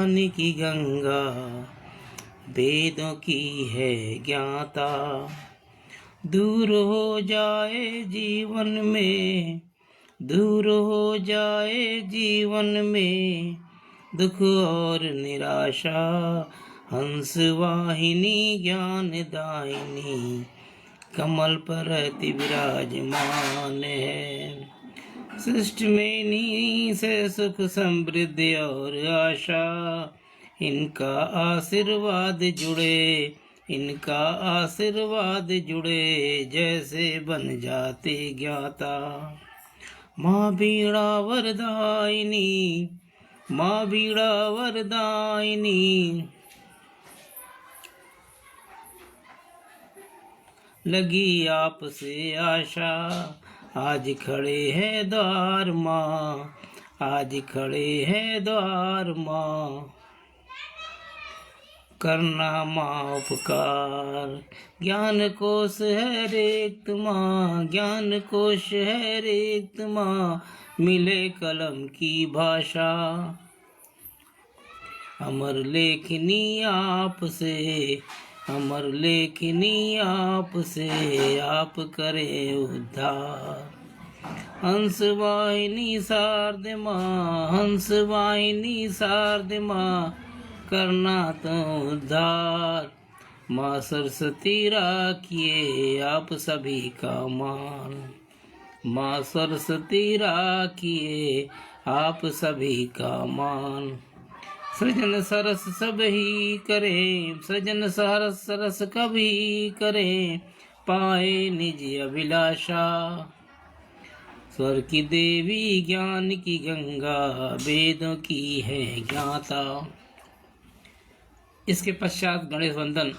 ज्ञान की गंगा वेदों की है ज्ञाता। दूर हो जाए जीवन में, दूर हो जाए जीवन में दुख और निराशा, हंस वाहिनी ज्ञान दायिनी कमल पर अति विराजमान है। सृष्टि में नी से सुख समृद्धि और आशा, इनका आशीर्वाद जुड़े, इनका आशीर्वाद जुड़े जैसे बन जाते ज्ञाता। माँ बीड़ा वरदायिनी, माँ बीड़ा वरदायिनी, लगी आपसे आशा, आज खड़े हैं द्वार माँ, आज खड़े हैं द्वार माँ। करना माँ उपकार, ज्ञान कोश है रिक्त माँ, ज्ञान कोश है रिक्त माँ, मिले कलम की भाषा। अमर लेखनी आपसे, अमर लेखनी आपसे, आप करे उद्धार। हंस वाहिनी शारद माँ, हंस वाहिनी शारद माँ, करना तो उद्धार। माँ सरस्वती राखिए आप सभी का मान, माँ सरस्वती राखिए आप सभी का मान। सृजन सरस सब ही करें, सृजन सरस सरस कभी करें, पाए निज अभिलाषा। स्वर की देवी ज्ञान की गंगा वेदों की है ज्ञाता। इसके पश्चात गणेश वंदन।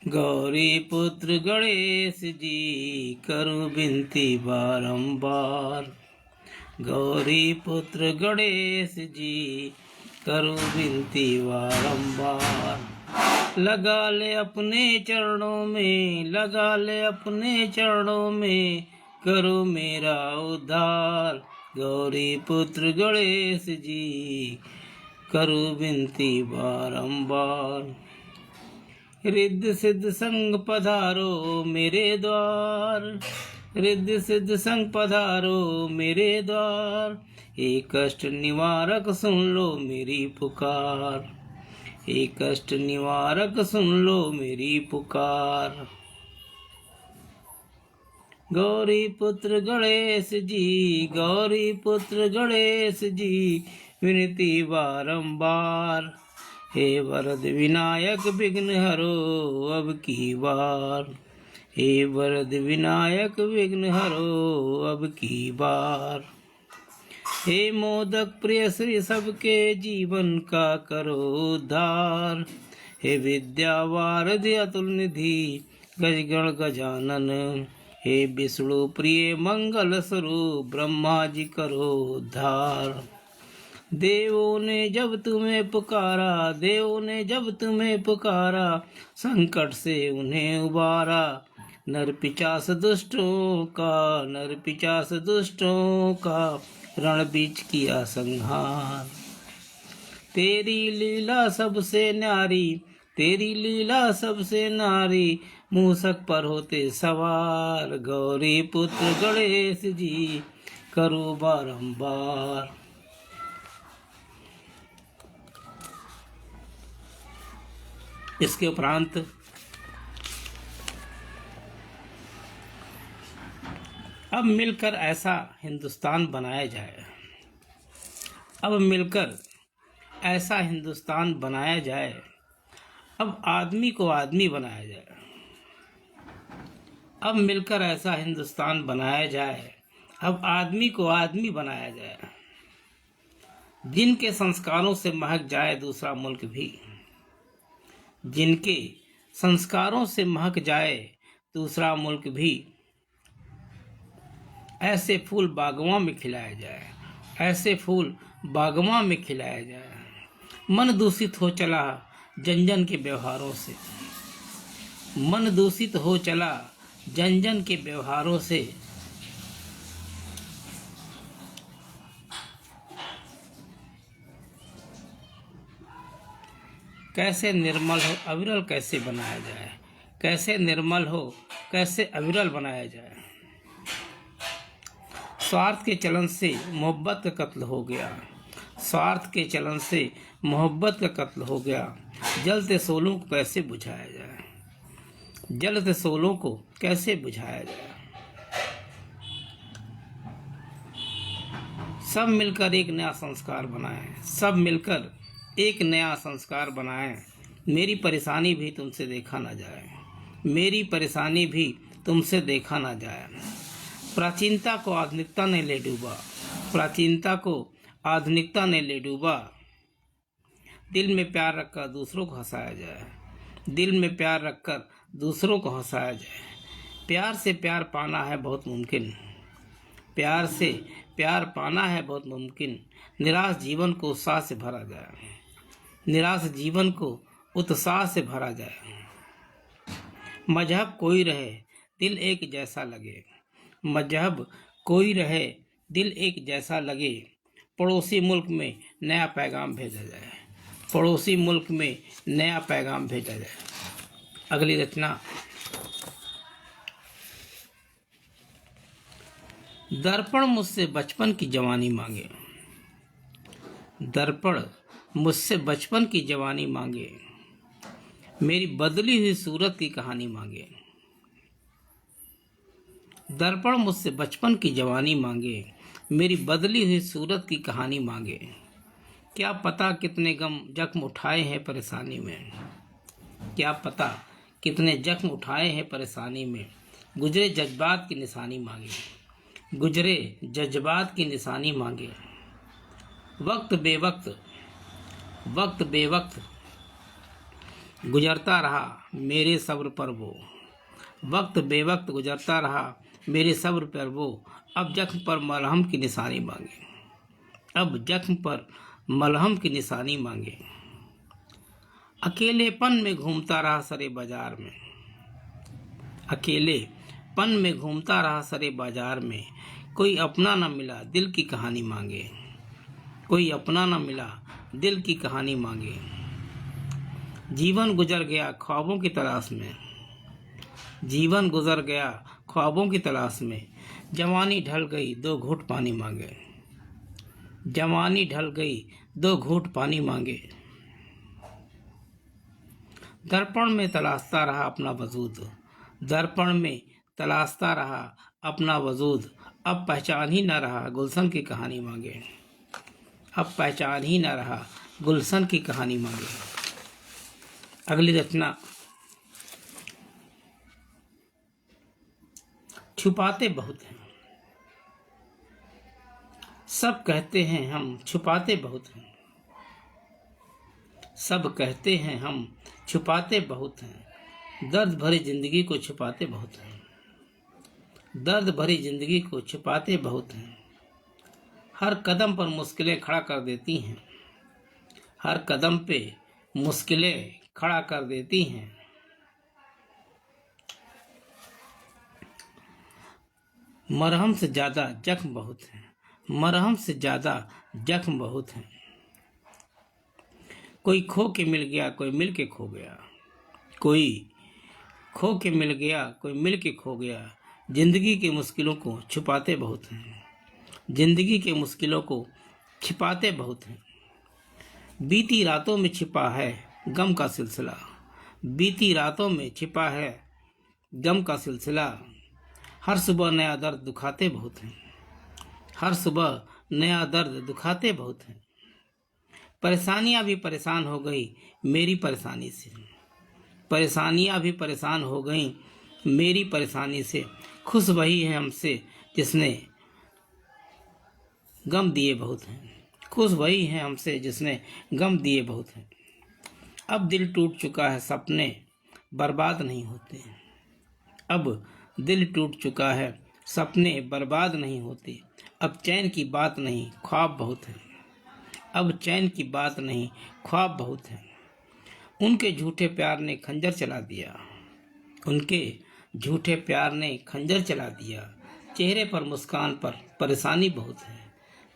गौरी पुत्र गणेश जी करूं विनती बारंबार, गौरी पुत्र गणेश जी करूं विनती बारंबार। लगा ले अपने चरणों में, लगा ले अपने चरणों में, करो मेरा उद्धार। गौरी पुत्र गणेश जी करूं विनती बारंबार। रिद्ध सिद्ध संग पधारो मेरे द्वार, रिद्ध सिद्ध संग पधारो मेरे द्वार। एक कष्ट निवारक सुन लो मेरी पुकार, एक कष्ट निवारक सुन लो मेरी पुकार। गौरी पुत्र गणेश जी, गौरी पुत्र गणेश जी विनती बारंबार। हे वरद विनायक विघ्न हरो अब की बार, हे वरद विनायक विघ्न हरो अब की बार। हे मोदक प्रिय श्री सबके जीवन का करो उद्धार। हे विद्या वारद अतुल निधि गजगण गजानन, हे विष्णु प्रिय मंगल स्वरूप ब्रह्मा जी करो उद्धार। देवों ने जब तुम्हें पुकारा, देवों ने जब तुम्हें पुकारा, संकट से उन्हें उबारा। नर पिचास दुष्टों का, नर पिचास दुष्टों का रण बीच किया संहार। तेरी लीला सबसे न्यारी, तेरी लीला सबसे नारी, मूसक पर होते सवार। गौरी पुत्र गणेश जी करो बारंबार। इसके उपरांत अब मिलकर ऐसा हिंदुस्तान बनाया जाए, अब मिलकर ऐसा हिंदुस्तान बनाया जाए, अब आदमी को आदमी बनाया जाए, अब मिलकर ऐसा हिंदुस्तान बनाया जाए, अब आदमी को आदमी बनाया जाए। जिनके संस्कारों से महक जाए दूसरा मुल्क भी, जिनके संस्कारों से महक जाए दूसरा मुल्क भी, ऐसे फूल बागवां में खिलाया जाए, ऐसे फूल बागवां में खिलाया जाए। मन दूषित हो चला जन जन के व्यवहारों से, मन दूषित हो चला जन जन के व्यवहारों से। कैसे निर्मल हो अविरल कैसे बनाया जाए, कैसे निर्मल हो कैसे अविरल बनाया जाए। स्वार्थ के चलन से मोहब्बत का कत्ल हो गया, स्वार्थ के चलन से मोहब्बत का कत्ल हो गया। जलते शोलों को कैसे बुझाया जाए, जलते शोलों को कैसे बुझाया जाए। सब मिलकर एक नया संस्कार बनाएं, सब मिलकर एक नया संस्कार बनाएं। मेरी परेशानी भी तुमसे देखा ना जाए, मेरी परेशानी भी तुमसे देखा ना जाए। प्राचीनता को आधुनिकता ने ले डूबा, प्राचीनता को आधुनिकता ने ले डूबा। दिल में प्यार रखकर दूसरों को हंसाया जाए, दिल में प्यार रखकर दूसरों को हंसाया जाए। प्यार से प्यार पाना है बहुत मुमकिन, प्यार से प्यार पाना है बहुत मुमकिन। निराश जीवन को उत्साह से भरा जाए, निराश जीवन को उत्साह से भरा जाए। मजहब कोई रहे दिल एक जैसा लगे, मजहब कोई रहे दिल एक जैसा लगे। पड़ोसी मुल्क में नया पैगाम भेजा जाए, पड़ोसी मुल्क में नया पैगाम भेजा जाए। अगली रचना। दर्पण मुझसे बचपन की जवानी मांगे, दर्पण मुझसे बचपन की जवानी मांगे। मेरी बदली हुई सूरत की कहानी मांगे, दर्पण मुझसे बचपन की जवानी मांगे। मेरी बदली हुई सूरत की कहानी मांगे। क्या पता कितने गम जख्म उठाए हैं परेशानी में, क्या पता कितने जख्म उठाए हैं परेशानी में। गुजरे जज्बात की निशानी मांगे, गुजरे जज्बात की निशानी मांगे। वक्त बेवक्त, वक्त बेवक्त गुजरता रहा मेरे सब्र पर वो, वक्त बेवक्त गुजरता रहा मेरे सब्र पर वो। अब जख्म पर मलहम की निशानी मांगे, अब जख्म पर मलहम की निशानी मांगे। अकेलेपन में घूमता रहा सरे बाजार में, अकेलेपन में घूमता रहा सरे बाजार में। कोई अपना न मिला दिल की कहानी मांगे, कोई अपना न मिला दिल की कहानी मांगे। जीवन गुजर गया ख्वाबों की तलाश में, जीवन गुजर गया ख्वाबों की तलाश में। जवानी ढल गई दो घूंट पानी मांगे, जवानी ढल गई दो घूंट पानी मांगे। दर्पण में तलाशता रहा अपना वजूद, दर्पण में तलाशता रहा अपना वजूद। अब पहचान ही न रहा गुलशन की कहानी मांगे, अब पहचान ही न रहा गुलशन की कहानी मांगे। अगली रचना। छुपाते बहुत हैं, सब कहते हैं हम छुपाते बहुत हैं, सब कहते हैं हम छुपाते बहुत हैं। दर्द भरी जिंदगी को छुपाते बहुत हैं, दर्द भरी जिंदगी को छुपाते बहुत हैं। हर कदम पर मुश्किलें खड़ा कर देती हैं, हर कदम पे मुश्किलें खड़ा कर देती हैं। मरहम से ज्यादा जख्म बहुत हैं, मरहम से ज्यादा जख्म बहुत हैं। कोई खो के मिल गया कोई मिल के खो गया, कोई खो के मिल गया कोई मिल के खो गया। जिंदगी की मुश्किलों को छुपाते बहुत हैं, जिंदगी के मुश्किलों को छिपाते बहुत हैं। बीती रातों में छिपा है गम का सिलसिला, बीती रातों में छिपा है गम का सिलसिला। हर सुबह नया दर्द दुखाते बहुत हैं, हर सुबह नया दर्द दुखाते बहुत हैं। परेशानियां भी परेशान हो गई मेरी परेशानी से, परेशानियां भी परेशान हो गई मेरी परेशानी से। खुश वही है हमसे जिसने गम दिए बहुत हैं, खुश वही है हमसे जिसने गम दिए बहुत हैं। अब दिल टूट चुका है सपने बर्बाद नहीं होते, अब दिल टूट चुका है सपने बर्बाद नहीं होते। अब चैन की बात नहीं ख्वाब बहुत है, अब चैन की बात नहीं ख्वाब बहुत है। उनके झूठे प्यार ने खंजर चला दिया, उनके झूठे प्यार ने खंजर चला दिया। चेहरे पर मुस्कान पर परेशानी बहुत है,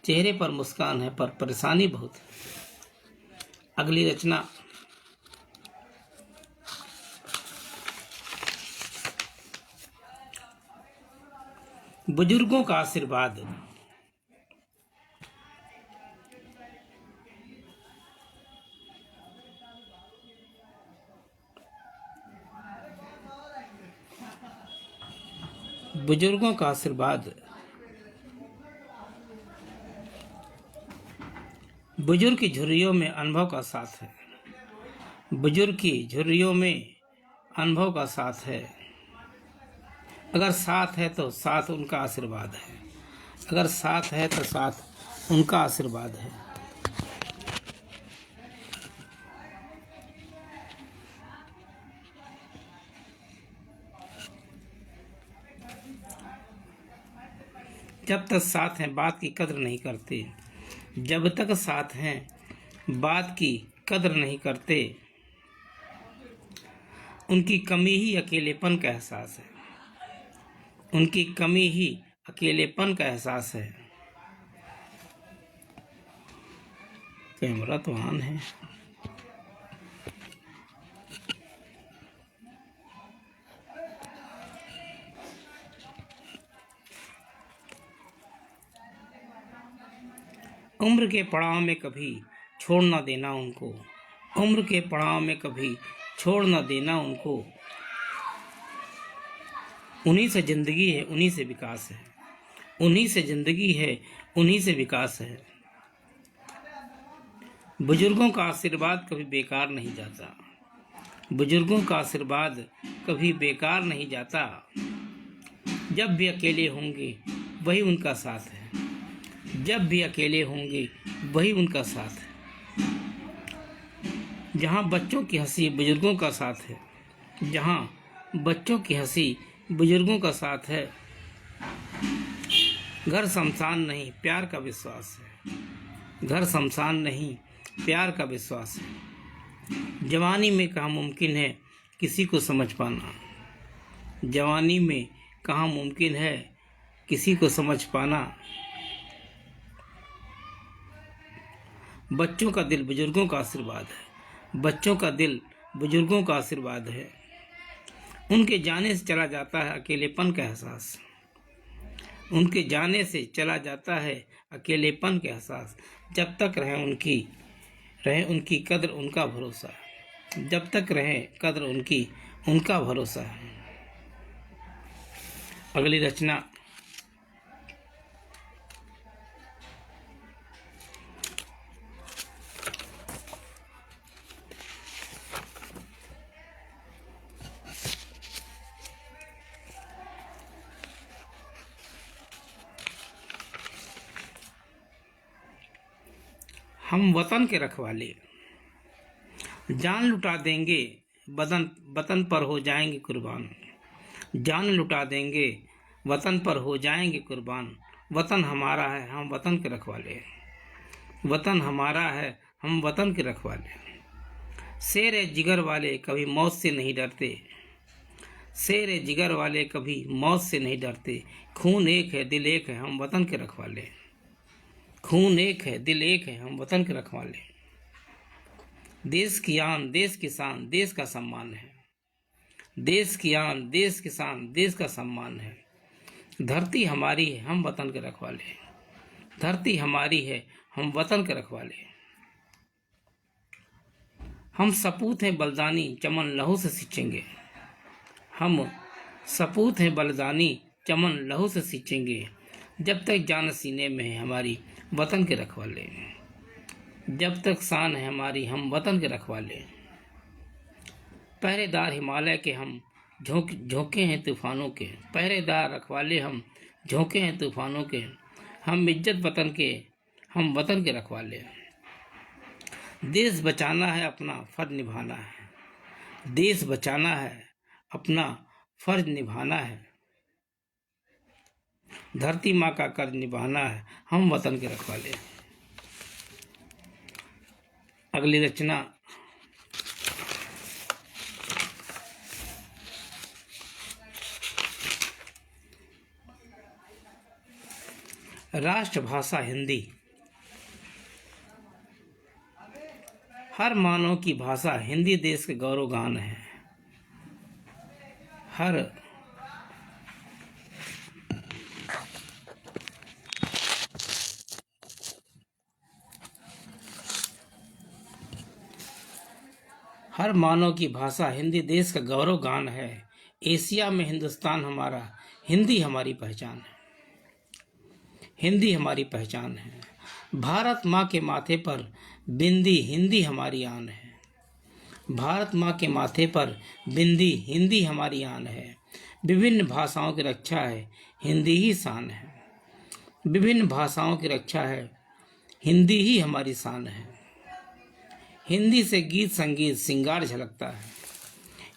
चेहरे पर मुस्कान है पर परेशानी बहुत है। अगली रचना। बुजुर्गों का आशीर्वाद। बुजुर्गों का आशीर्वाद। बुजुर्ग की झुर्रियों में अनुभव का साथ है। बुजुर्ग की झुर्रियों में अनुभव का साथ है। अगर साथ है तो साथ उनका आशीर्वाद है। अगर साथ है तो साथ उनका आशीर्वाद है। जब तक साथ हैं बात की कद्र नहीं करते। जब तक साथ हैं बात की कद्र नहीं करते। उनकी कमी ही अकेलेपन का एहसास है। उनकी कमी ही अकेलेपन का एहसास है। कैमरा तो ऑन है। उम्र के पड़ाव में कभी छोड़ ना देना उनको। उम्र के पड़ाव में कभी छोड़ ना देना उनको। उन्हीं से जिंदगी है, उन्हीं से विकास है। उन्हीं से जिंदगी है, उन्हीं से विकास है। बुजुर्गों का आशीर्वाद कभी बेकार नहीं जाता। बुजुर्गों का आशीर्वाद कभी बेकार नहीं जाता। जब भी अकेले होंगे वही उनका साथ है। जब भी अकेले होंगे वही उनका साथ है। जहाँ बच्चों की हंसी बुजुर्गों का साथ है। जहाँ बच्चों की हंसी बुजुर्गों का साथ है। घर शमशान नहीं प्यार का विश्वास है। घर शमशान नहीं प्यार का विश्वास है। जवानी में कहाँ मुमकिन है किसी को समझ पाना। जवानी में कहाँ मुमकिन है किसी को समझ पाना। बच्चों का दिल बुजुर्गों का आशीर्वाद है। बच्चों का दिल बुजुर्गों का आशीर्वाद है। उनके जाने से चला जाता है अकेलेपन का एहसास। उनके जाने से चला जाता है अकेलेपन का एहसास। जब तक रहे उनकी कद्र उनका भरोसा है। जब तक रहे कद्र उनकी उनका भरोसा है। अगली रचना। हम वतन के रखवाले जान लुटा देंगे वतन पर हो जाएंगे कुर्बान। जान लुटा देंगे वतन पर हो जाएंगे कुर्बान। वतन हमारा है हम वतन के रखवाले। वतन हमारा है हम वतन के रखवाले। शेर ए जिगर वाले कभी मौत से नहीं डरते। शेर ए जिगर वाले कभी मौत से नहीं डरते। खून एक है दिल एक है हम वतन के रखवाले। खून एक है दिल एक है हम वतन के रखवाले। देश की आन देश की शान देश का सम्मान है। देश की आन देश की शान देश का सम्मान है। धरती हमारी है हम वतन के रखवाले। धरती हमारी है हम वतन के रखवाले। हम सपूत हैं बलिदानी चमन लहू से सींचेंगे। हम सपूत हैं बलिदानी चमन लहू से सींचेंगे। जब तक जान सीने में है हमारी वतन के रखवाले। जब तक शान है हमारी हम वतन के रखवाले। पहरेदार हिमालय के हम झोंके हैं तूफानों के। पहरेदार रखवाले हम झोंके हैं तूफानों के। हम इज्जत वतन के हम वतन के रखवाले। देश बचाना है अपना फर्ज निभाना है। देश बचाना है अपना फर्ज निभाना है। धरती माँ का कर्ज निभाना है हम वतन के रखवाले। अगली रचना। राष्ट्रभाषा हिंदी। हर मानव की भाषा हिंदी देश के गौरवगान है। हर मानव की भाषा हिंदी देश का गौरव गान है। एशिया में हिंदुस्तान हमारा, हिंदी हमारी पहचान है। हिंदी हमारी पहचान है। भारत माँ के माथे पर बिंदी, हिंदी हमारी आन है। भारत माँ के माथे पर बिंदी, हिंदी हमारी आन है। विभिन्न भाषाओं की रक्षा है, हिंदी ही शान है। विभिन्न भाषाओं की रक्षा है, हिंदी ही हमारी शान है। हिंदी से गीत संगीत सिंगार झलकता है।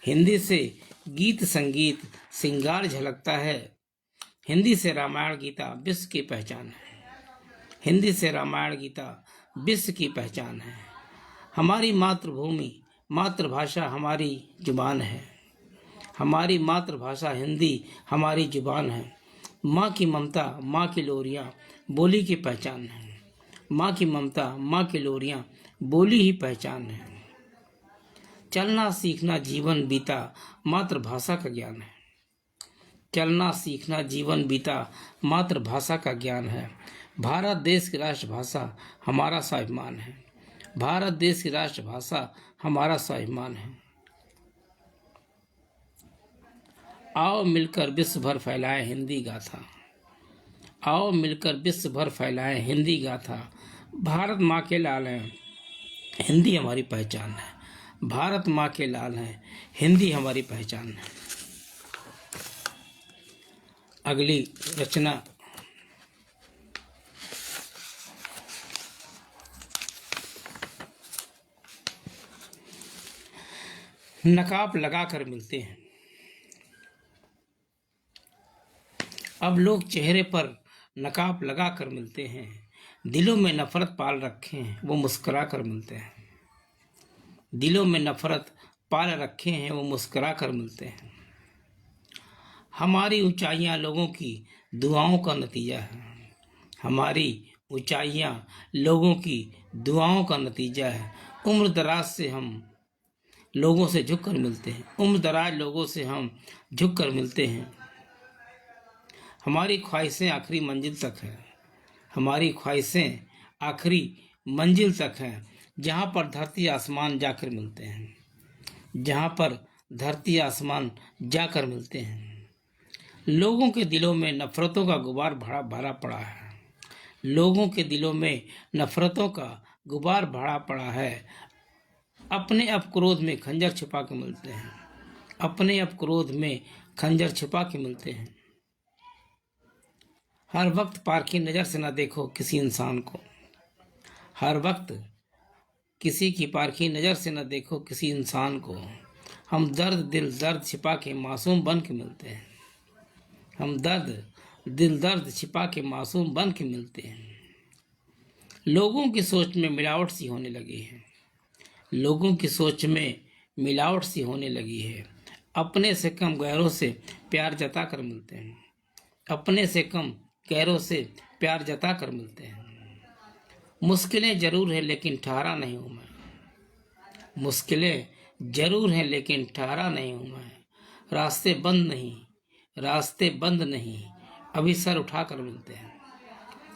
हिंदी से गीत संगीत सिंगार झलकता है। हिंदी से रामायण गीता विश्व की पहचान है। हिंदी से रामायण गीता विश्व की पहचान है। हमारी मातृभूमि, मातृभाषा हमारी जुबान है। हमारी मातृभाषा हिंदी हमारी जुबान है। माँ की ममता, माँ की लोरियाँ बोली की पहचान है। माँ की ममता, माँ की लोरियाँ बोली ही पहचान है। चलना सीखना जीवन बीता मातृभाषा का ज्ञान है। चलना सीखना जीवन बीता मातृभाषा का ज्ञान है। भारत देश की राष्ट्रभाषा हमारा स्वाभिमान है। भारत देश की राष्ट्रभाषा हमारा स्वाभिमान है। आओ मिलकर विश्व भर फैलाएं हिंदी गाथा। आओ मिलकर विश्व भर फैलाएं हिंदी गाथा। भारत माँ के लाल हैं, हिंदी हमारी पहचान है। भारत माँ के लाल हैं, हिंदी हमारी पहचान है। अगली रचना नकाब लगाकर मिलते हैं। अब लोग चेहरे पर नकाब लगाकर मिलते हैं। दिलों में नफरत पाल रखे हैं, वो मुस्कुरा कर मिलते हैं। दिलों में नफरत पाल रखे हैं, वो मुस्कुरा कर मिलते हैं। हमारी ऊंचाइयां लोगों की दुआओं का नतीजा है। हमारी ऊंचाइयां लोगों की दुआओं का नतीजा है। उम्र दराज से हम लोगों से झुक कर मिलते हैं। उम्र दराज लोगों से हम झुक कर मिलते हैं। हमारी ख्वाहिशें आखिरी मंजिल तक है। हमारी ख्वाहिशें आखिरी मंजिल तक है। जहाँ पर धरती आसमान जाकर मिलते हैं। जहाँ पर धरती आसमान जाकर मिलते हैं। लोगों के दिलों में नफरतों का गुबार भरा पड़ा है। लोगों के दिलों में नफरतों का गुबार भरा पड़ा है। अपने अप क्रोध में खंजर छिपा के मिलते हैं। अपने अप क्रोध में खंजर छिपा के मिलते हैं। हर वक्त पारखी नज़र से न देखो किसी इंसान को। हर वक्त किसी की पारखी नज़र से न देखो किसी इंसान को। हम दर्द दिल दर्द छिपा के मासूम बन के मिलते हैं। हम दर्द दिल दर्द छिपा के मासूम बन के मिलते हैं। लोगों की सोच में मिलावट सी होने लगी है। लोगों की सोच में मिलावट सी होने लगी है। अपने से कम गैरों से प्यार जता कर मिलते हैं। अपने से कम गैरों से प्यार जता कर मिलते हैं। मुश्किलें जरूर है लेकिन ठहरा नहीं हूँ मैं। मुश्किलें जरूर हैं लेकिन ठहरा नहीं हूँ मैं। रास्ते बंद नहीं अभी सर उठा कर मिलते हैं।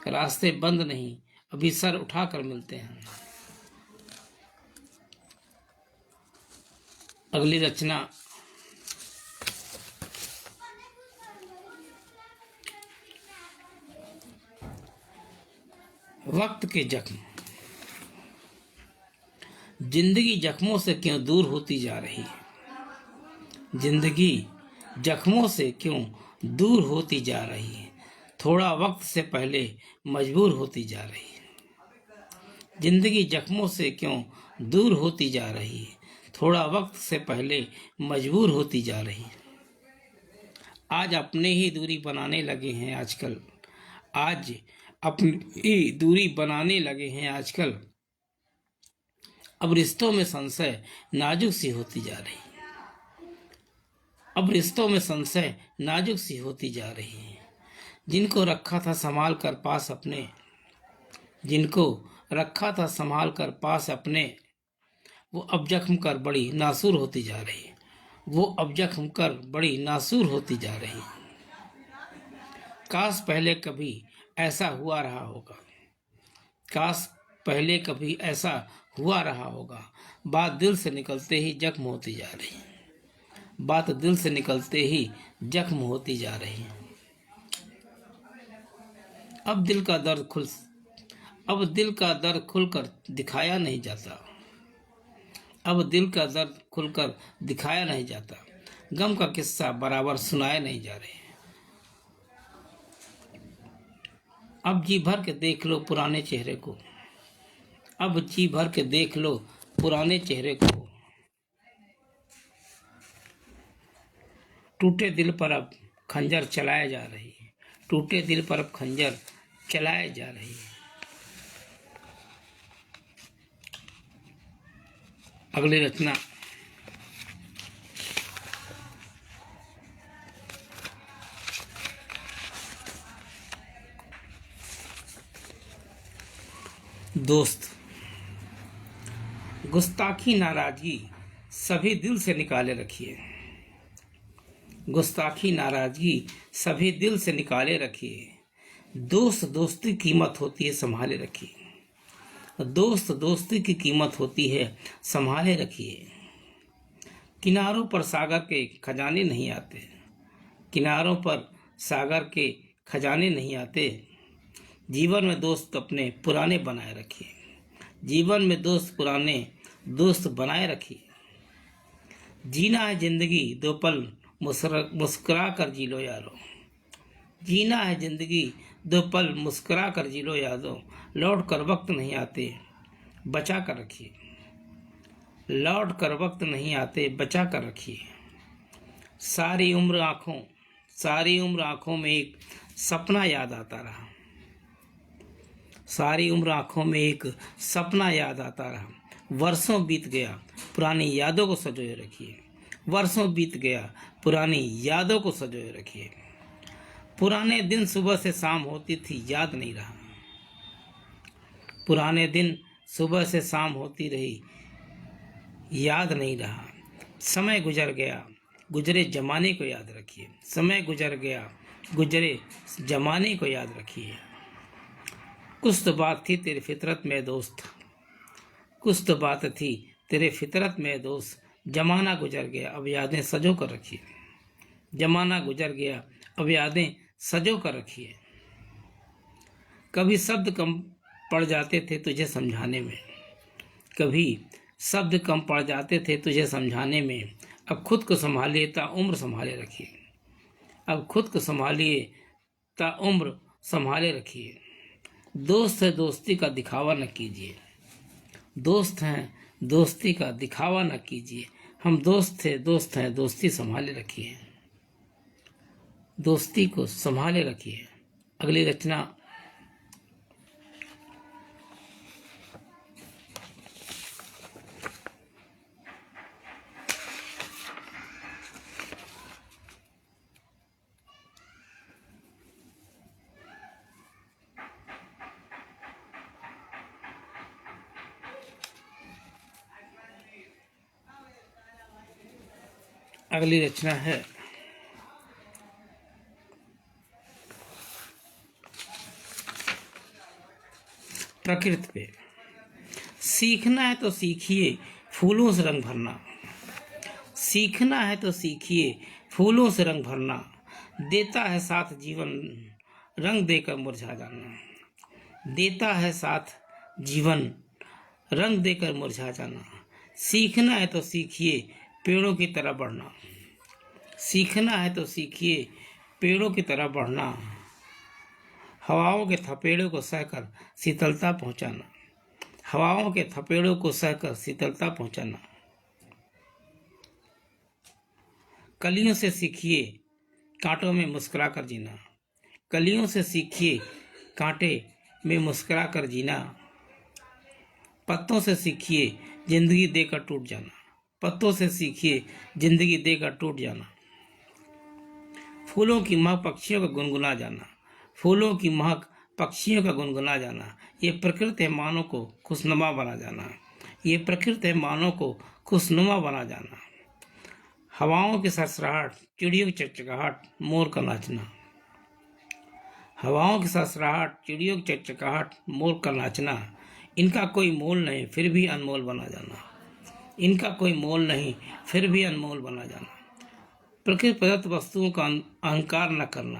रास्ते बंद नहीं अभी सर उठा कर मिलते हैं। अगली रचना वक्त के जख्म। जिंदगी जख्मों से क्यों दूर होती जा रही है। जिंदगी जख्मों से क्यों दूर होती जा रही है। थोड़ा वक्त से पहले मजबूर होती जा रही है। जिंदगी जख्मों से क्यों दूर होती जा रही है। थोड़ा वक्त से पहले मजबूर होती जा रही है। आज अपने ही दूरी बनाने लगे हैं आजकल। आज अपनी ही दूरी बनाने लगे हैं आजकल। अब रिश्तों में संशय नाजुक सी होती जा रही है। अब रिश्तों में संशय नाजुक सी होती जा रही है। जिनको रखा था संभाल कर पास अपने, जिनको रखा था संभाल कर पास अपने, वो अब जख्म कर बड़ी नासूर होती जा रही है। वो अब जख्म कर बड़ी नासूर होती जा रही है। काश पहले कभी ऐसा हुआ रहा होगा। काश पहले कभी ऐसा हुआ रहा होगा। बात दिल से निकलते ही जख्म होती जा रही है। बात दिल से निकलते ही जख्म होती जा रही है। अब दिल का दर्द खुलकर दिखाया नहीं जाता। अब दिल का दर्द खुलकर दिखाया नहीं जाता। गम का किस्सा बराबर सुनाए नहीं जा रहे। अब जी भर के देख लो पुराने चेहरे को। अब जी भर के देख लो पुराने चेहरे को। टूटे दिल पर अब खंजर चलाए जा रही है। टूटे दिल पर अब खंजर चलाए जा रही है। अगली रचना। दोस्त। गुस्ताखी नाराजगी सभी दिल से निकाले रखिए। गुस्ताखी नाराजगी सभी दिल से निकाले रखिए। दोस्त दोस्ती कीमत होती है, संभाले रखिए। दोस्त दोस्ती की कीमत होती है, संभाले रखिए। किनारों पर सागर के खजाने नहीं आते। किनारों पर सागर के खजाने नहीं आते। जीवन में दोस्त अपने पुराने बनाए रखिए। जीवन में पुराने दोस्त बनाए रखिए। जीना है जिंदगी दो पल मुस्कुरा कर जी लो यारो। जीना है जिंदगी दो पल मुस्कुरा कर जी लो यारो। लौट कर वक्त नहीं आते, बचा कर रखिए। लौट कर वक्त नहीं आते, बचा कर रखिए। सारी उम्र आंखों में एक सपना याद आता रहा। सारी उम्र आंखों में एक सपना याद आता रहा। वर्षों बीत गया, पुरानी यादों को संजोए रखिए। वर्षों बीत गया, पुरानी यादों को संजोए रखिए। पुराने दिन सुबह से शाम होती थी, याद नहीं रहा। पुराने दिन सुबह से शाम होती रही, याद नहीं रहा। समय गुजर गया, गुजरे जमाने को याद रखिए। समय गुजर गया, गुजरे जमाने को याद रखिए। कुछ तो बात थी तेरी फितरत में दोस्त। कुछ तो बात थी तेरे फितरत में दोस्त। जमाना गुजर गया, अब यादें सजो कर रखिए। जमाना गुजर गया, अब यादें सजो कर रखिए। कभी शब्द कम पड़ जाते थे तुझे समझाने में। कभी शब्द कम पड़ जाते थे तुझे समझाने में। अब खुद को संभालिए ता उम्र संभाले रखिए। अब खुद को संभालिए ता उम्र संभाले रखिए। दोस्त है दोस्ती का दिखावा न कीजिए। दोस्त हैं दोस्ती का दिखावा न कीजिए। हम दोस्त हैं दोस्ती संभाले रखिए। दोस्ती को संभाले रखिए। अगली रचना। अगली रचना है प्रकृति पे। सीखना है तो सीखिए फूलों से रंग भरना। सीखना है तो सीखिए फूलों से रंग भरना। देता है साथ जीवन रंग देकर मुरझा जाना। देता है साथ जीवन रंग देकर मुरझा जाना। सीखना है तो सीखिए पेड़ों की तरह बढ़ना। सीखना है तो सीखिए पेड़ों की तरह बढ़ना। हवाओं के थपेड़ों को सहकर शीतलता पहुंचाना। हवाओं के थपेड़ों को सहकर शीतलता पहुंचाना। कलियों से सीखिए कांटों में मुस्कुरा कर जीना। कलियों से सीखिए कांटे में मुस्कुरा कर जीना। पत्तों से सीखिए जिंदगी देकर टूट जाना। पत्तों से सीखिए जिंदगी देकर टूट जाना। फूलों की महक पक्षियों का गुनगुना जाना। फूलों की महक पक्षियों का गुनगुना जाना। ये प्रकृति है मानव को खुशनुमा बना जाना। ये प्रकृति है मानव को खुशनुमा बना जाना। हवाओं की सरसराहट, चिड़ियों की चकचकाहट, मोर का नाचना। हवाओं की सरसराहट, चिड़ियों की चकचकाहट, मोर का नाचना। इनका कोई मोल नहीं फिर भी अनमोल बना जाना, इनका कोई मोल नहीं फिर भी अनमोल बना जाना। प्रकृति प्रदत्त वस्तुओं का अहंकार न करना,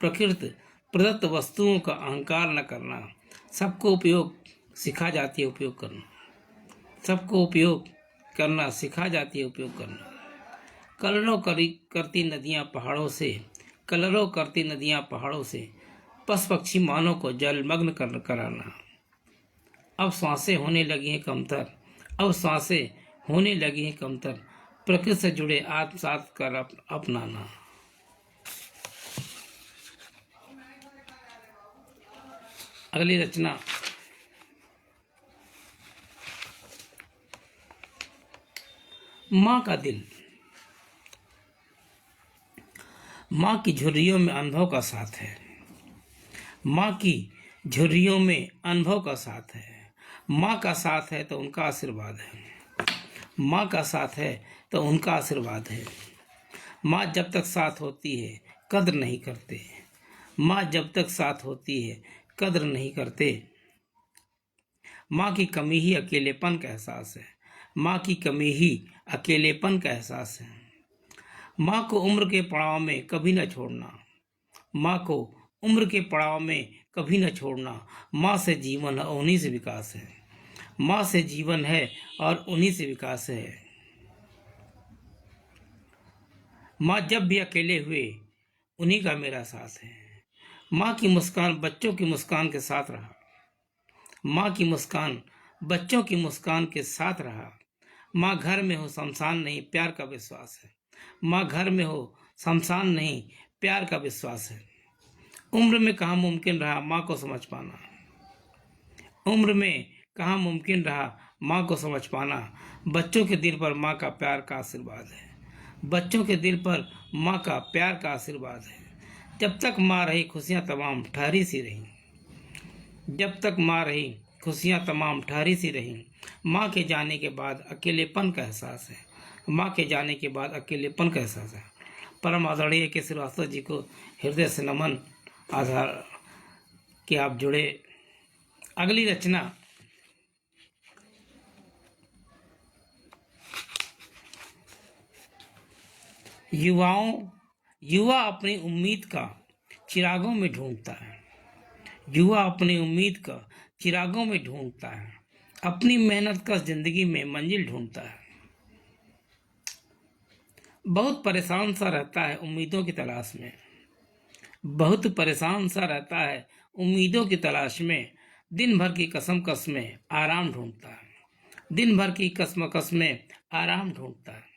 प्रकृति प्रदत्त वस्तुओं का अहंकार न करना। सबको उपयोग सिखा जाती है उपयोग करना, सबको उपयोग करना सिखा जाती है उपयोग करना। कलरव करती नदियां पहाड़ों से, कलरव करती नदियां पहाड़ों से, पशु पक्षी मानव को जलमग्न कराना। अब सांसें होने लगी हैं कमतर, अब सांसें होने लगी हैं कमतर, प्रकृति से जुड़े आत्मसात कर अपनाना। अगली रचना माँ का दिल। माँ की झुर्रियों में अनुभव का साथ है, माँ की झुर्रियों में अनुभव का साथ है। माँ का साथ है तो उनका आशीर्वाद है, माँ का साथ है तो उनका आशीर्वाद है। माँ जब तक साथ होती है कद्र नहीं करते, माँ जब तक साथ होती है कद्र नहीं करते। माँ की कमी ही अकेलेपन का एहसास है, माँ की कमी ही अकेलेपन का एहसास है। माँ को उम्र के पड़ाव में कभी न छोड़ना, माँ को उम्र के पड़ाव में कभी न छोड़ना। माँ से जीवन है उन्हीं से विकास है, माँ से जीवन है और उन्हीं से विकास है। माँ जब भी अकेले हुए उन्हीं का मेरा साथ है। माँ की मुस्कान बच्चों की मुस्कान के साथ रहा, माँ की मुस्कान बच्चों की मुस्कान के साथ रहा। माँ घर में हो शमशान नहीं प्यार का विश्वास है, माँ घर में हो शमशान नहीं प्यार का विश्वास है। उम्र में कहाँ मुमकिन रहा माँ को समझ पाना, उम्र में कहाँ मुमकिन रहा माँ को समझ पाना। बच्चों के दिल पर माँ का प्यार का आशीर्वाद है, बच्चों के दिल पर माँ का प्यार का आशीर्वाद है। जब तक माँ रही खुशियाँ तमाम ठहरी सी रहीं, जब तक माँ रही खुशियाँ तमाम ठहरी सी रहीं। माँ के जाने के बाद अकेलेपन का एहसास है, माँ के जाने के बाद अकेलेपन का एहसास है। परम आदरणीय के श्रीवास्तव जी को हृदय से नमन, आधार कि आप जुड़े। अगली रचना युवा अपनी उम्मीद का चिरागों में ढूंढता है, युवा अपनी उम्मीद का चिरागों में ढूंढता है, अपनी मेहनत का जिंदगी में मंजिल ढूंढता है। बहुत परेशान सा रहता है उम्मीदों की तलाश में, बहुत परेशान सा रहता है उम्मीदों की तलाश में। दिन भर की कसम में आराम ढूंढता है, दिन भर की कसम में आराम ढूंढता है।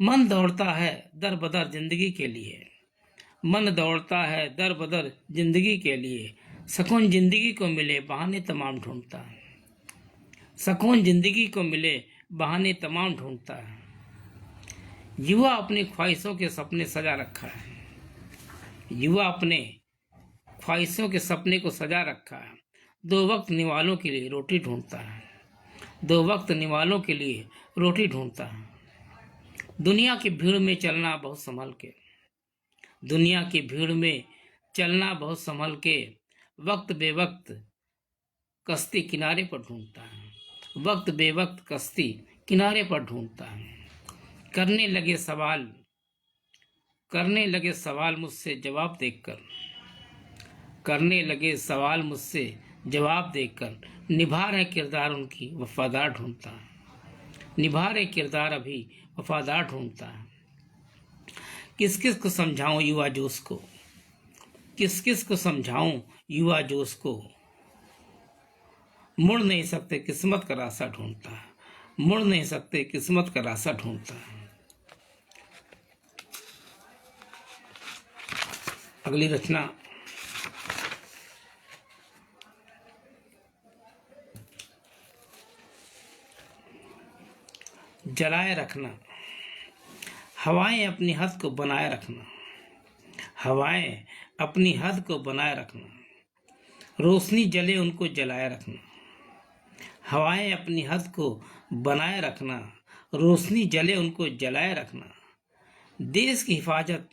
मन दौड़ता है दर बदर जिंदगी के लिए, मन दौड़ता है दर बदर जिंदगी के लिए। सुकून जिंदगी को मिले बहाने तमाम ढूंढता है, सुकून जिंदगी को मिले बहाने तमाम ढूंढता है। युवा अपनी ख्वाहिशों के सपने सजा रखा है, युवा अपने ख्वाहिशों के सपने को सजा रखा है। दो वक्त निवालों के लिए रोटी ढूंढता है, दो वक्त निवालों के लिए रोटी ढूंढता है। दुनिया की भीड़ में चलना बहुत संभल के, दुनिया की भीड़ में चलना बहुत संभल के। वक्त बेवक्त कश्ती किनारे पर ढूंढता है, वक्त बेवक्त कश्ती किनारे पर ढूंढता है। करने लगे सवाल मुझसे जवाब देखकर, करने लगे सवाल मुझसे जवाब देखकर। निभा रहे किरदार उनकी वफादार ढूंढता है, निभा रहे किरदार अभी वफादार ढूंढता है। किस किस को समझाऊं युवा जोश को, किस किस को समझाऊं युवा जोश को। मुड़ नहीं सकते किस्मत का रास्ता ढूंढता है, मुड़ नहीं सकते किस्मत का रास्ता ढूंढता है। अगली रचना जलाए रखना। हवाएं अपनी हद को बनाए रखना, हवाएं अपनी हद को बनाए रखना। रोशनी जले उनको जलाए रखना, हवाएं अपनी हद को बनाए रखना। रोशनी जले उनको जलाए रखना। देश की हिफाजत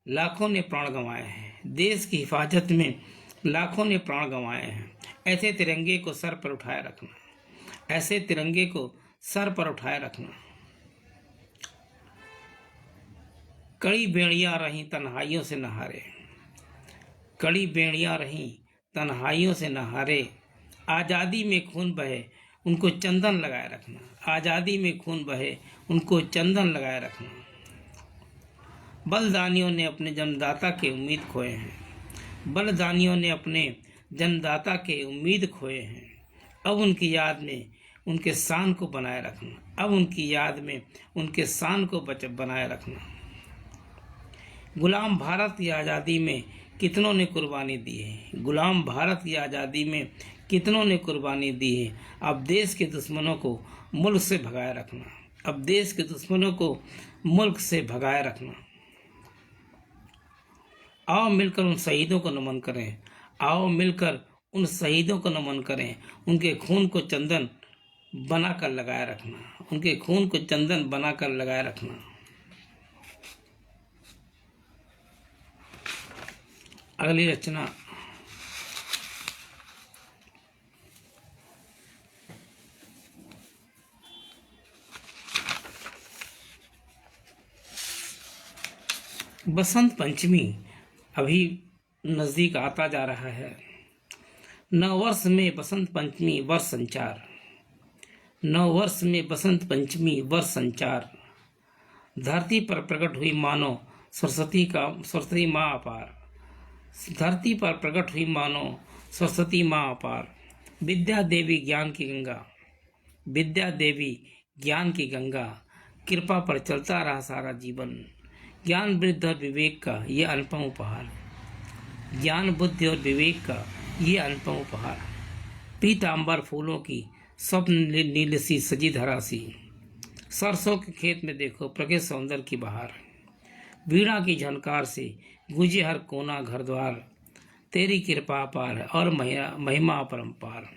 लाखों ने प्राण गंवाए हैं, देश की हिफाजत में लाखों ने प्राण गंवाए हैं। ऐसे तिरंगे को सर पर उठाए रखना, ऐसे तिरंगे को सर पर उठाए रखना। कड़ी बेड़ियां रहीं तन्हाइयों से नहारे, कड़ी बेड़ियां रहीं तन्हाइयों से नहारे। आज़ादी में खून बहे उनको चंदन लगाए रखना, आज़ादी में खून बहे उनको चंदन लगाए रखना। बलिदानियों ने अपने जन्मदाता के उम्मीद खोए हैं, बलिदानियों ने अपने जन्मदाता के उम्मीद खोए हैं। अब उनकी याद में उनके शान को बनाए रखना, अब उनकी याद में उनके शान को बनाए रखना। गुलाम भारत की आज़ादी में कितनों ने कुर्बानी दी है, गुलाम भारत की आज़ादी में कितनों ने कुर्बानी दी है। अब देश के दुश्मनों को मुल्क से भगाए रखना, अब देश के दुश्मनों को मुल्क से भगाए रखना। आओ मिलकर उन शहीदों को नमन करें, आओ मिलकर उन शहीदों को नमन करें। उनके खून को चंदन बनाकर लगाए रखना, उनके खून को चंदन बनाकर लगाए रखना। अगली रचना बसंत पंचमी अभी नजदीक आता जा रहा है। नववर्ष में बसंत पंचमी वर्ष संचार, नववर्ष में बसंत पंचमी वर्ष संचार। धरती पर प्रकट हुई मानो सरस्वती माँ अपार, धरती पर प्रकट हुई मानो सरस्वती माँ अपार। विद्या देवी ज्ञान की गंगा, विद्या देवी ज्ञान की गंगा। कृपा पर चलता रहा सारा जीवन, ज्ञान बुद्धि और विवेक का ये अनुपम उपहार, ज्ञान बुद्धि और विवेक का ये अनुपम उपहार। पीतांबर फूलों की स्वप्न नील सी सजी धरा सी, सरसों के खेत में देखो प्रकृति सौंदर्य की बहार। वीणा की झनकार से गूंजे हर कोना घर द्वार। तेरी कृपा अपार है और महिमा अपरंपार,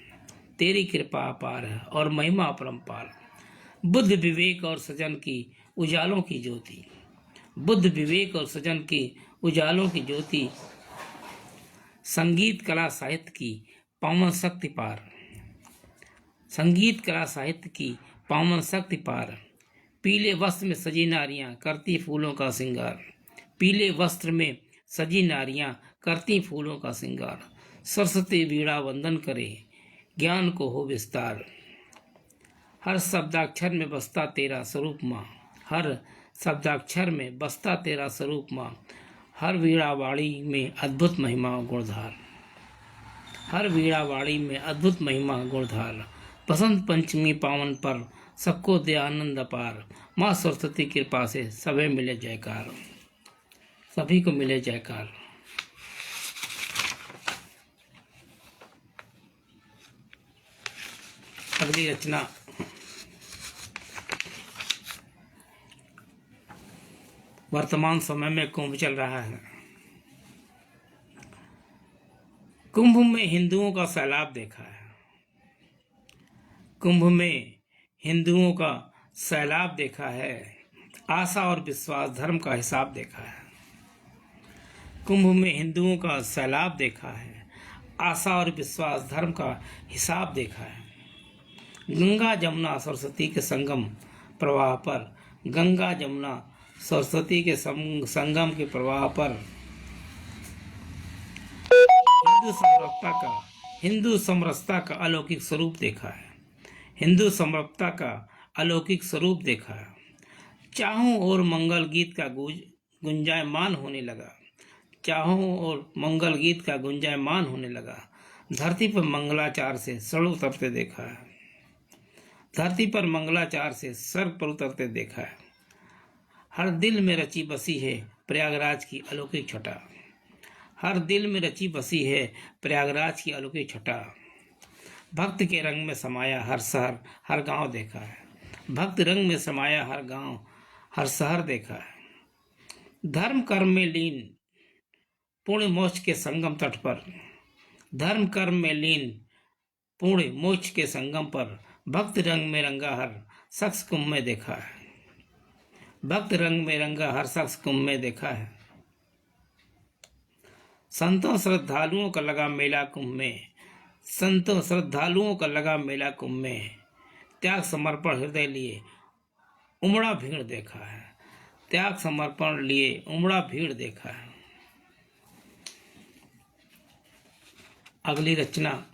तेरी कृपा अपार है और महिमा अपरंपार। बुद्ध विवेक और सजन की उजालों की ज्योति, बुद्ध विवेक और सजन की उजालों की ज्योति। संगीत कला साहित्य की पावन शक्ति पार, संगीत कला साहित्य की पावन शक्ति पार। पीले वस्त्र में सजी नारियां करती फूलों का श्रृंगार, पीले वस्त्र में सजी नारियां करती फूलों का श्रृंगार। सरस्वती वीणा वंदन करे ज्ञान को हो विस्तार। हर शब्दाक्षर में बसता तेरा स्वरूप माँ, हर शब्दाक्षर में बसता तेरा स्वरूप माँ। हर वीणावाणी में अद्भुत महिमा गुणधार, हर वीणावाणी में अद्भुत महिमा गुणधार। बसंत पंचमी पावन पर सबको दे आनंद अपार। माँ सरस्वती कृपा से सभी मिले जयकार, सभी को मिले जयकार। अगली रचना वर्तमान समय में कुंभ चल रहा है। कुंभ में हिंदुओं का सैलाब देखा है, कुंभ में हिंदुओं का सैलाब देखा है। आशा और विश्वास धर्म का हिसाब देखा है, कुंभ में हिंदुओं का सैलाब देखा है। आशा और विश्वास धर्म का हिसाब देखा है। गंगा जमुना सरस्वती के संगम प्रवाह पर, गंगा जमुना सरस्वती के संगम के प्रवाह पर हिंदू समरसता का अलौकिक स्वरूप देखा है, हिंदू समरसता का अलौकिक स्वरूप देखा है। चाहों और मंगल गीत का गुंजायमान होने लगा, चाहों और मंगल गीत का गुंजायमान होने लगा। धरती पर मंगलाचार से सड़ उतरते देखा है, धरती पर मंगलाचार से सर पर उतरते देखा है। हर दिल में रची बसी है प्रयागराज की अलौकिक छटा, हर दिल में रची बसी है प्रयागराज की अलौकिक छटा। भक्त के रंग में समाया हर शहर हर गांव देखा है, भक्त रंग में समाया हर गांव हर शहर देखा है। धर्म कर्म में लीन पुण्य मोक्ष के संगम तट पर, धर्म कर्म में लीन पुण्य मोक्ष के संगम पर। भक्त रंग में रंगा हर शख्स कुंभ में देखा है, भक्त रंग में रंगा हर शख्स कुंभ में देखा है। संतों श्रद्धालुओं का लगा मेला कुंभ में, संतों श्रद्धालुओं का लगा मेला कुंभ में, त्याग समर्पण हृदय लिए उमड़ा भीड़ देखा है, त्याग समर्पण लिए उमड़ा भीड़ देखा है। अगली रचना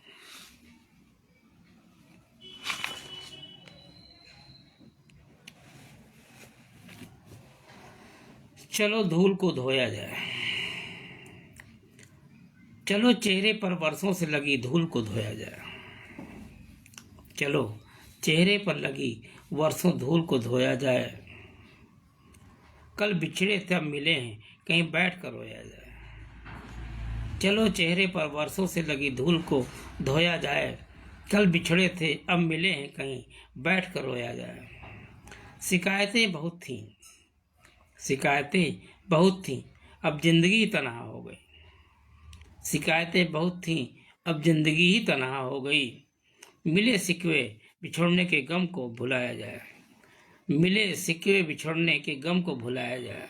चलो धूल को धोया जाए। चलो चेहरे पर वर्षों से लगी धूल को धोया जाए। चलो चेहरे पर लगी वर्षों धूल को धोया जाए। कल बिछड़े थे अब मिले हैं, कहीं बैठ कर रोया जाए। चलो चेहरे पर वर्षों से लगी धूल को धोया जाए। कल बिछड़े थे अब मिले हैं, कहीं बैठ कर रोया जाए। शिकायतें बहुत थीं, शिकायतें बहुत थीं, अब जिंदगी तनहा हो गई। शिकायतें बहुत थीं, अब जिंदगी ही तनहा हो गई। मिले सिकवे बिछोड़ने के गम को भुलाया जाए। मिले सिकवे बिछोड़ने के गम को भुलाया जाए।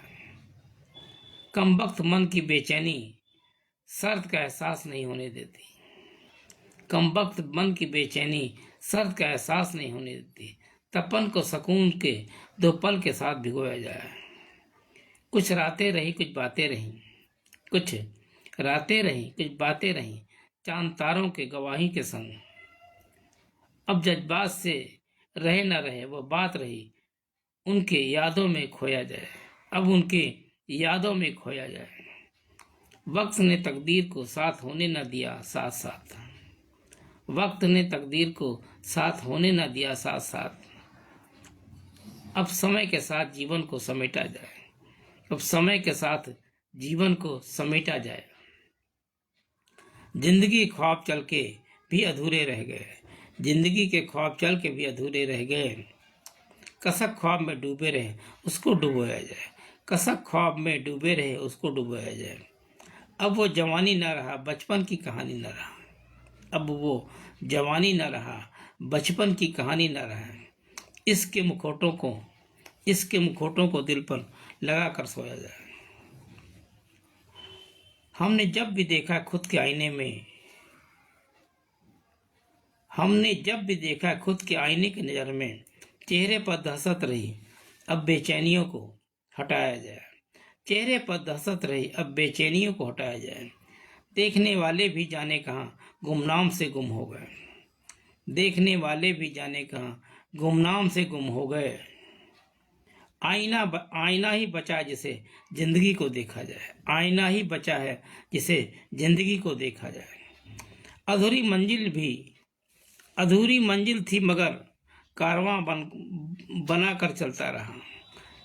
कम वक्त मन की बेचैनी सर्द का एहसास नहीं होने देती। कम वक्त मन की बेचैनी सर्द का एहसास नहीं होने देती। तपन को सुकून के दो पल के साथ भिगोया जाए। कुछ रातें रही कुछ बातें रहीं, कुछ रातें रही कुछ बातें रहीं, चांद तारों के गवाही के संग। अब जज्बात से रहे न रहे वो बात रही, उनके यादों में खोया जाए। अब उनके यादों में खोया जाए। वक्त ने तकदीर को साथ होने न दिया साथ साथ। वक्त ने तकदीर को साथ होने न दिया साथ साथ। अब समय के साथ जीवन को समेटा जाए। अब समय के साथ जीवन को समेटा जाए। जिंदगी ख्वाब चल के भी अधूरे रह गए। जिंदगी के ख्वाब चल के भी अधूरे रह गए। कसक ख्वाब में डूबे रहे उसको डुबोया जाए। कसक ख्वाब में डूबे रहे उसको डुबोया जाए। अब वो जवानी न रहा बचपन की कहानी न रहा। अब वो जवानी न रहा बचपन की कहानी न रहा। इसके मुखौटों को दिल पर लगा कर सोया जाए। हमने जब भी देखा खुद के आईने में, हमने जब भी देखा खुद के आईने की नज़र में, चेहरे पर दहशत रही अब बेचैनियों को हटाया जाए। चेहरे पर दहशत रही अब बेचैनियों को हटाया जाए। देखने वाले भी जाने कहाँ गुमनाम से गुम हो गए। देखने वाले भी जाने कहाँ गुमनाम से गुम हो गए। आईना ही बचा जिसे जिंदगी को देखा जाए। आईना ही बचा है जिसे जिंदगी को देखा जाए। अधूरी मंजिल थी मगर कारवां बना कर चलता रहा।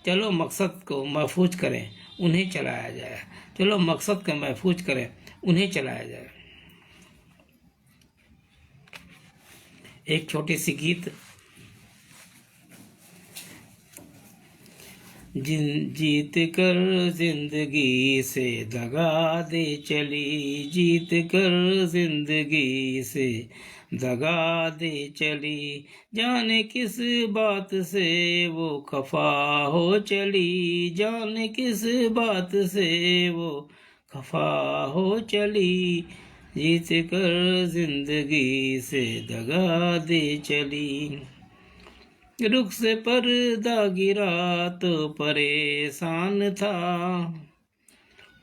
चलो मकसद को महफूज करें उन्हें चलाया जाए। चलो मकसद को महफूज करें उन्हें चलाया जाए। एक छोटी सी गीत। जीत कर जिंदगी से दगा दे चली। जीत कर जिंदगी से दगा दे चली। जाने किस बात से वो खफा हो चली। जाने किस बात से वो खफा हो चली। जीत कर जिंदगी से दगा दे चली। रुख से पर्दा गिरा तो परेशान था।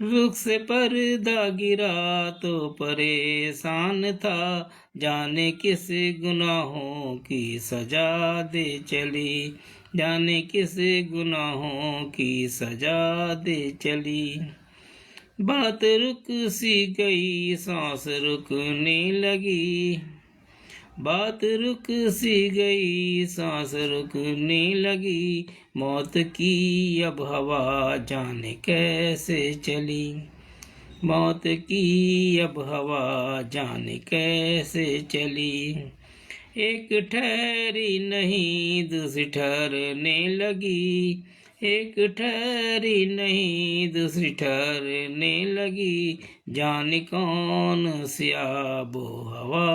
रुख से पर्दा गिरा तो परेशान था। जाने किस गुनाहों की सजा दे चली। जाने किस गुनाहों की सजा दे चली। बात रुक सी गई सांस रुकने लगी। बात रुक सी गई सांस रुकने लगी। मौत की अब हवा जाने कैसे चली। मौत की अब हवा जाने कैसे चली। एक ठहरी नहीं दूसरी ठहरने लगी। एक ठहरी नहीं दूसरी ठहरने लगी। जाने कौन सी आबो हवा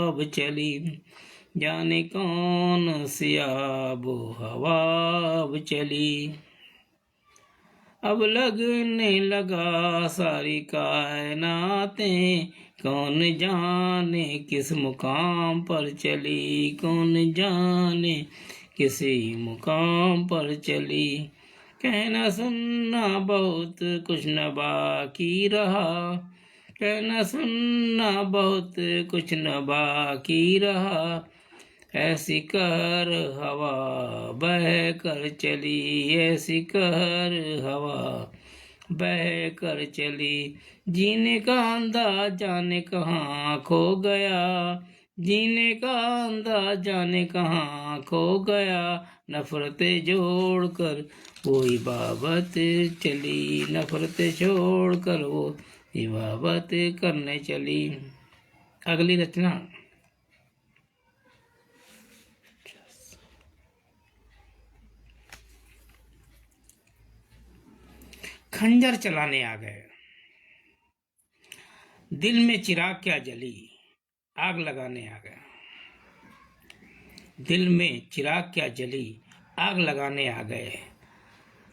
अब चली। जाने कौन सी आबो हवा अब चली। अब लगने लगा सारी कायनातें, कौन जाने किस मुकाम पर चली, कौन जाने किसी मुकाम पर चली। कहना सुनना बहुत कुछ न बाकी रहा, कहना सुनना बहुत कुछ न बाकी रहा। ऐसी कर हवा बह कर चली, ऐसी कर हवा बह कर चली। जीने का अंदाज जाने कहाँ खो गया, जीने का अंदाज जाने कहाँ खो गया। नफरतें जोड़कर वो इबादत चली, नफरतें छोड़कर वो इबादत करने चली। अगली रचना। खंजर चलाने आ गए, दिल में चिराग क्या जली, आग लगाने आ गए। दिल में चिराग क्या जली, आग लगाने आ गए।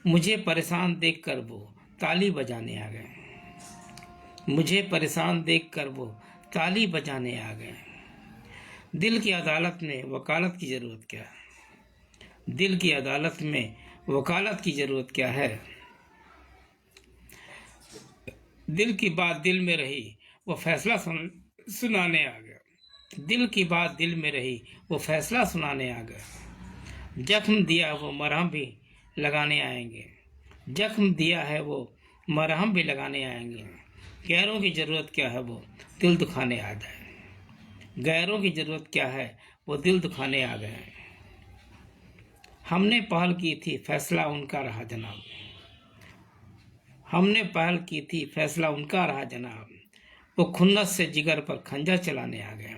मुझे परेशान देखकर वो ताली बजाने आ गए, मुझे परेशान देखकर वो ताली बजाने आ गए। दिल की अदालत में वकालत की जरूरत क्या है, दिल की अदालत में वकालत की जरूरत क्या है। दिल की बात दिल में रही, वो फैसला सुनाने आ गया। दिल की बात दिल में रही, वो फैसला सुनाने आ गया। जख्म दिया वो मरहम भी लगाने आएंगे, जख्म दिया है वो मरहम भी लगाने आएंगे। गैरों की ज़रूरत क्या है, वो दिल दुखाने आ गए। गैरों की ज़रूरत क्या है, वो दिल दुखाने आ गए। हमने पहल की थी, फैसला उनका रहा जनाब, हमने पहल की थी, फैसला उनका रहा जनाब। वो खुन्नस से जिगर पर खंजर चलाने आ गए,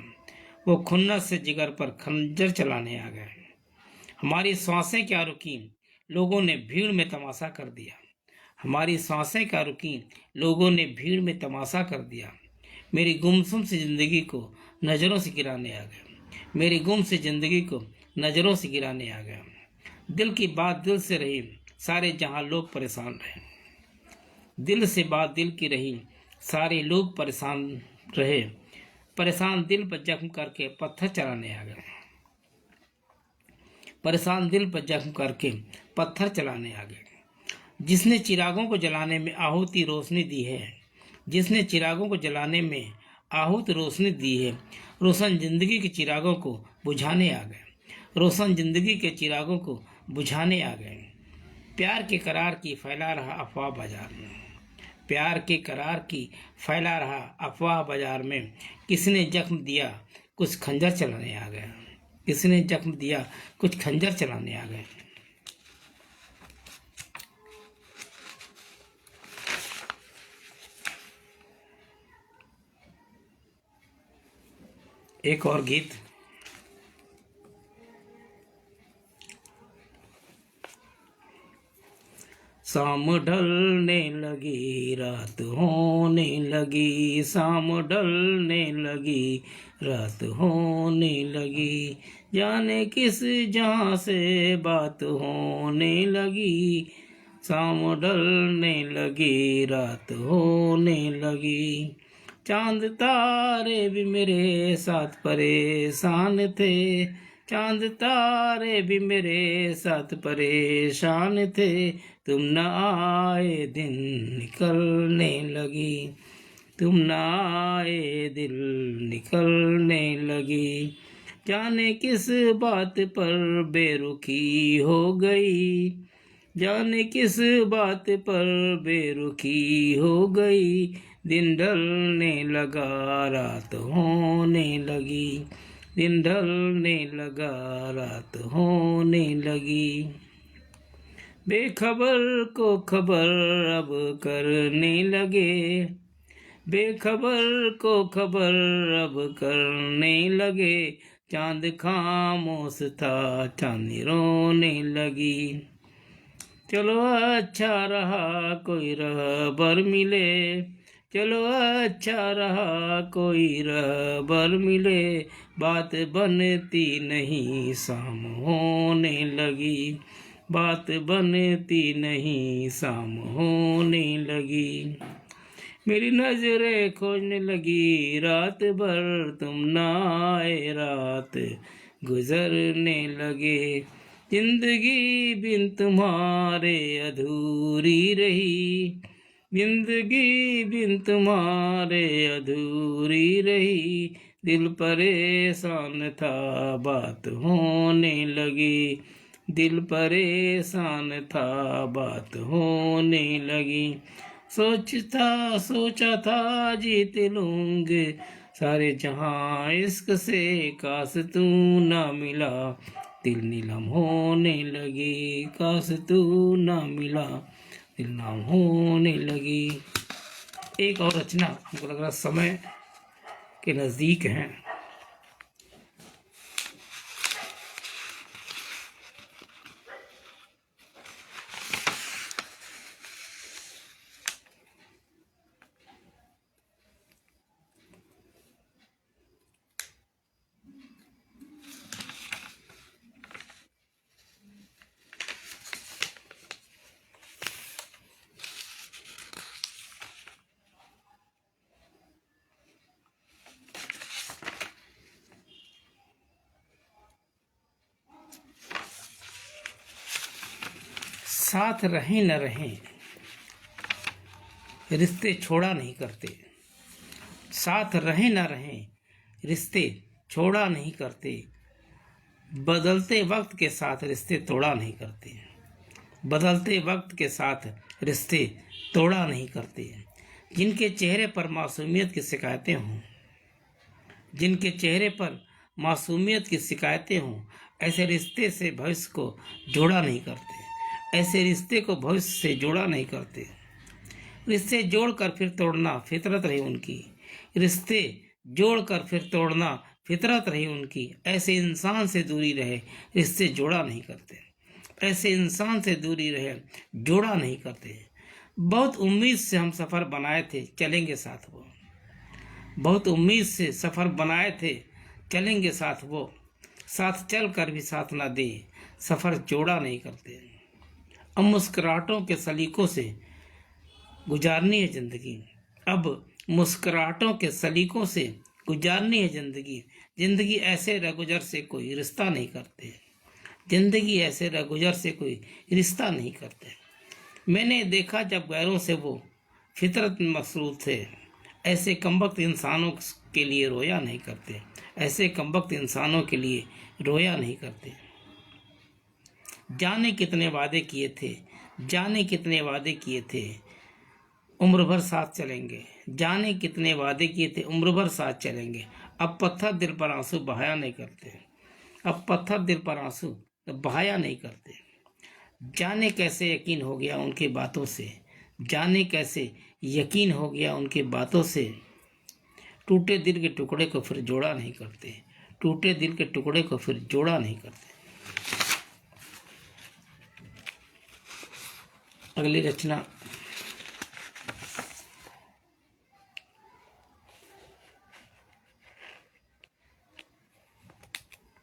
वो खुन्नस से जिगर पर खंजर चलाने आ गए। हमारी सांसें क्या रुकी, लोगों ने भीड़ में तमाशा कर दिया, हमारी सांसें क्या रुकी, लोगों ने भीड़ में तमाशा कर दिया। मेरी गुमसुम सी जिंदगी को नज़रों से गिराने आ गए, मेरी गुम सी जिंदगी को नज़रों से गिराने आ गए। दिल की बात दिल से रही, सारे जहां लोग परेशान रहे। दिल से बात दिल की रही, सारे लोग परेशान रहे। परेशान दिल पर जख्म करके पत्थर चलाने आ गए, परेशान दिल पर जख्म करके पत्थर चलाने आ गए। जिसने चिरागों को जलाने में आहुति रोशनी दी है, जिसने चिरागों को जलाने में आहुति रोशनी दी है, रोशन जिंदगी के चिरागों को बुझाने आ गए, रोशन जिंदगी के चिरागों को बुझाने आ गए। प्यार के करार की फैला रहा अफवाह बाजार में, प्यार के करार की फैला रहा अफवाह बाजार में। किसने जख्म दिया कुछ खंजर चलाने आ गए, किसने जख्म दिया कुछ खंजर चलाने आ गए। एक और गीत। शाम ढलने लगी रात होने लगी, शाम ढलने लगी रात होने लगी। जाने किस जहां से बात होने लगी, शाम ढलने लगी रात होने लगी। चांद तारे भी मेरे साथ परेशान थे, चांद तारे भी मेरे साथ परेशान थे। तुम न आए दिन निकलने लगी, तुम न आए दिल निकलने लगी। जाने किस बात पर बेरुखी हो गई, जाने किस बात पर बेरुखी हो गई। दिन ढलने लगा रात होने लगी, दिन ढलने लगा रात होने लगी। बेखबर को खबर अब करने लगे, बेखबर को खबर अब करने लगे। चांद खामोश था चांदनी रोने लगी। चलो अच्छा रहा कोई रहबर मिले, चलो अच्छा रहा कोई रहबर मिले। बात बनती नहीं शाम होने लगी, बात बनती नहीं, शाम होने लगी। मेरी नजरें खोजने लगी, रात भर तुम ना आए, रात गुजरने लगे। जिंदगी बिन तुम्हारे अधूरी रही, जिंदगी बिन तुम्हारे अधूरी रही। दिल परेशान था, बात होने लगी। दिल परेशान था, बात होने लगी। सोचा था जीत लूंगे सारे जहां इश्क से, काश तू ना मिला, दिल नीलम होने लगी। काश तू ना मिला, दिल नाम होने लगी। एक और रचना, हमको लग रहा समय के नज़दीक हैं। साथ रहें न रहें, रिश्ते छोड़ा नहीं करते। साथ रहें न रहें, रिश्ते छोड़ा नहीं करते। बदलते वक्त के साथ रिश्ते तोड़ा नहीं करते। बदलते वक्त के साथ रिश्ते तोड़ा नहीं करते। जिनके चेहरे पर मासूमियत की शिकायतें हों, जिनके चेहरे पर मासूमियत की शिकायतें हों, ऐसे रिश्ते से भविष्य को जोड़ा नहीं करते। ऐसे रिश्ते को भविष्य से जोड़ा नहीं करते। रिश्ते जोड़कर फिर तोड़ना फितरत रही उनकी। रिश्ते जोड़कर फिर तोड़ना फितरत रही उनकी। ऐसे इंसान से दूरी रहे, रिश्ते जोड़ा नहीं करते। ऐसे इंसान से दूरी रहे, जोड़ा नहीं करते। बहुत उम्मीद से हम सफ़र बनाए थे, चलेंगे साथ वो। बहुत उम्मीद से सफ़र बनाए थे, चलेंगे साथ वो। साथ चल कर भी साथ ना दे, सफ़र जोड़ा नहीं करते। अब मुस्कुराहटों के सलीकों से गुजारनी है ज़िंदगी। अब मुस्कुराहटों के सलीकों से गुजारनी है ज़िंदगी। ज़िंदगी ऐसे रगुजर से कोई रिश्ता नहीं करते। ज़िंदगी ऐसे रगुजर से कोई रिश्ता नहीं करते। मैंने देखा जब गैरों से वो फितरत में मसरूफ़ थे, ऐसे कमबख्त इंसानों के लिए रोया नहीं करते। ऐसे कमबख्त इंसानों के लिए रोया नहीं करते। जाने कितने वादे किए थे, जाने कितने वादे किए थे, उम्र भर साथ चलेंगे। जाने कितने वादे किए थे, उम्र भर साथ चलेंगे। अब पत्थर दिल पर आंसू बहाया नहीं करते। अब पत्थर दिल पर आंसू बहाया नहीं करते। जाने कैसे यकीन हो गया उनकी बातों से, जाने कैसे यकीन हो गया उनकी बातों से। टूटे दिल के टुकड़े को फिर जोड़ा नहीं करते। टूटे दिल के टुकड़े को फिर जोड़ा नहीं करते। अगली रचना,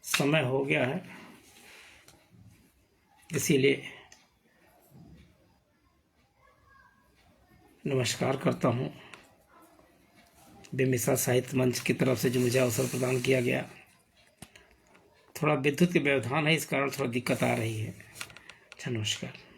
समय हो गया है, इसीलिए नमस्कार करता हूँ बेमिसाल साहित्य मंच की तरफ से जो मुझे अवसर प्रदान किया गया। थोड़ा विद्युत के व्यवधान है, इस कारण थोड़ा दिक्कत आ रही है। अच्छा, नमस्कार।